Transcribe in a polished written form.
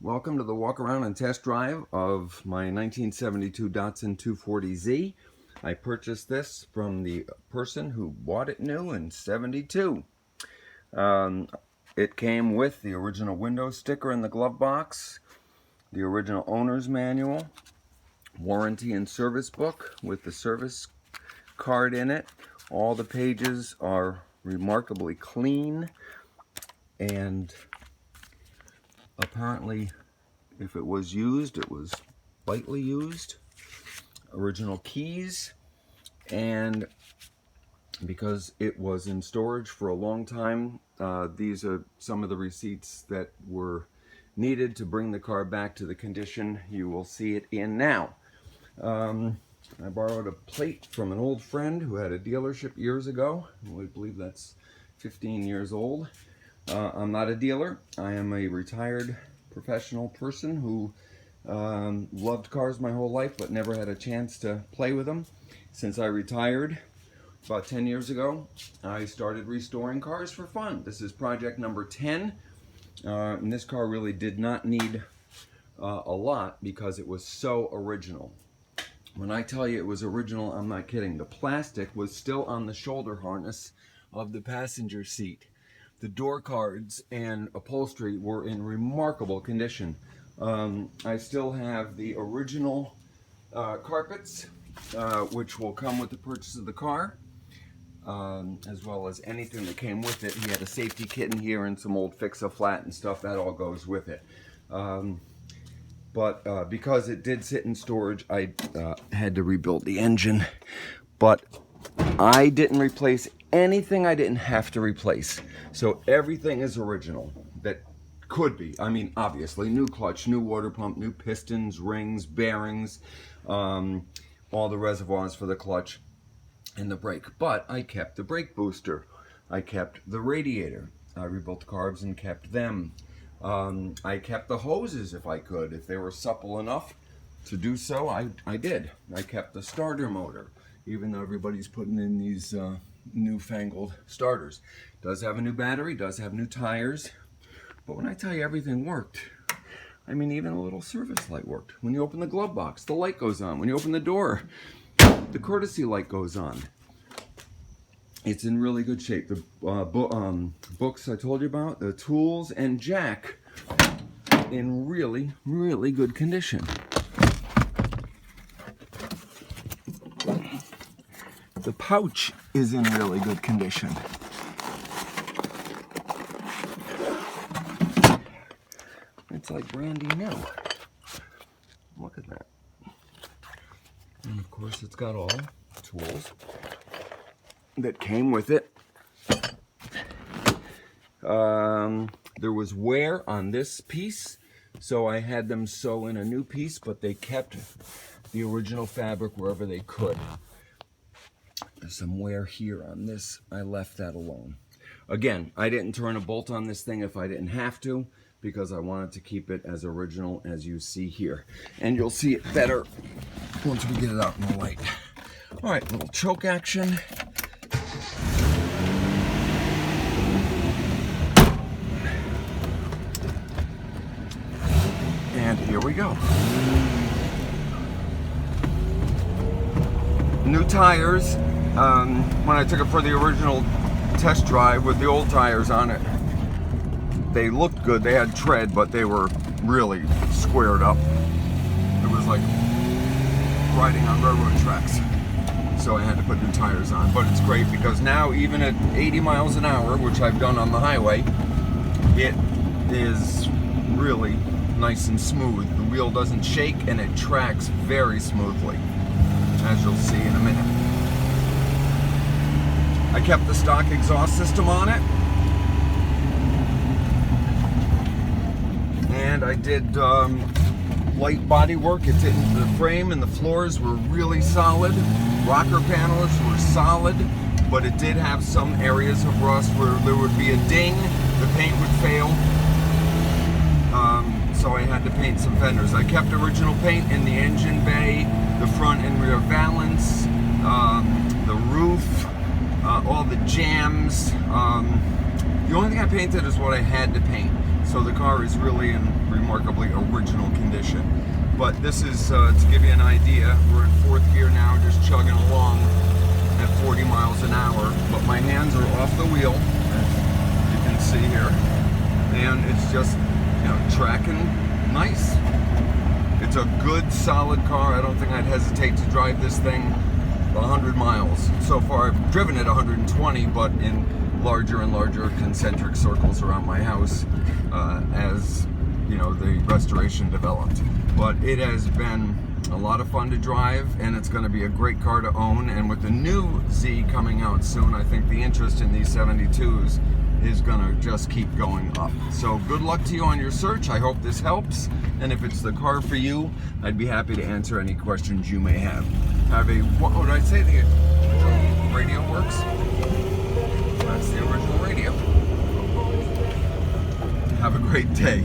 Welcome to the walk around and test drive of my 1972 Datsun 240Z. I purchased this from the person who bought it new in '72. It came with the original window sticker in the glove box, the original owner's manual, warranty and service book with the service card in it. All the pages are remarkably clean, and apparently if it was used, it was lightly used. Original keys, and because it was in storage for a long time, these are some of the receipts that were needed to bring the car back to the condition you will see it in now. I borrowed a plate from an old friend who had a dealership years ago. I believe that's 15 years old. I'm not a dealer. I am a retired professional person who loved cars my whole life but never had a chance to play with them. Since I retired about 10 years ago, I started restoring cars for fun. This is project number 10, and this car really did not need a lot because it was so original. When I tell you it was original, I'm not kidding. The plastic was still on the shoulder harness of the passenger seat. The door cards and upholstery were in remarkable condition. I still have the original carpets, which will come with the purchase of the car, as well as anything that came with it. He had a safety kit in here and some old fix-a-flat and stuff. That all goes with it. But because it did sit in storage, I had to rebuild the engine. But I didn't replace anything I didn't have to replace. So everything is original that could be. I mean, obviously, new clutch, new water pump, new pistons, rings, bearings, all the reservoirs for the clutch and the brake. But I kept the brake booster. I kept the radiator. I rebuilt the carbs and kept them. I kept the hoses if I could. If they were supple enough to do so, I did. I kept the starter motor, even though everybody's putting in these newfangled starters. Does have a new battery, does have new tires. But when I tell you everything worked, I mean, even a little service light worked. When you open the glove box, the light goes on. When you open the door, the courtesy light goes on. It's in really good shape. The books I told you about, the tools and jack, in really, really good condition. The pouch is in really good condition. It's like brandy new. Look at that. And of course it's got all the tools that came with it. There was wear on this piece, so I had them sew in a new piece, but they kept the original fabric wherever they could. There's some wear here on this. I left that alone. Again, I didn't turn a bolt on this thing if I didn't have to, because I wanted to keep it as original as you see here. And you'll see it better once we get it out in the light. All right, little choke action. And here we go. New tires. When I took it for the original test drive with the old tires on it, they looked good. They had tread, but they were really squared up. It was like riding on railroad tracks. So I had to put new tires on. But it's great because now, even at 80 miles an hour, which I've done on the highway, it is really nice and smooth. The wheel doesn't shake and it tracks very smoothly, as you'll see in a minute. I kept the stock exhaust system on it. And I did light body work. It didn't, the frame and the floors were really solid. Rocker panels were solid, but it did have some areas of rust where there would be a ding, the paint would fail. So I had to paint some fenders. I kept original paint in the engine bay, the front and rear valance, the roof, all the jams. The only thing I painted is what I had to paint. So the car is really in remarkably original condition. But this is, to give you an idea, we're in fourth gear now, just chugging along at 40 miles an hour. But my hands are off the wheel, as you can see here. And it's just, you know, tracking nice. It's a good, solid car. I don't think I'd hesitate to drive this thing 100 miles. So far, I've driven it 120, but in larger and larger concentric circles around my house as, you know, the restoration developed. But it has been a lot of fun to drive, and it's going to be a great car to own. And with the new Z coming out soon, I think the interest in these 72s is gonna just keep going up. So good luck to you on your search. I hope this helps. And if it's the car for you, I'd be happy to answer any questions you may have. Have a, what would I say? The radio works? That's the original radio. Have a great day.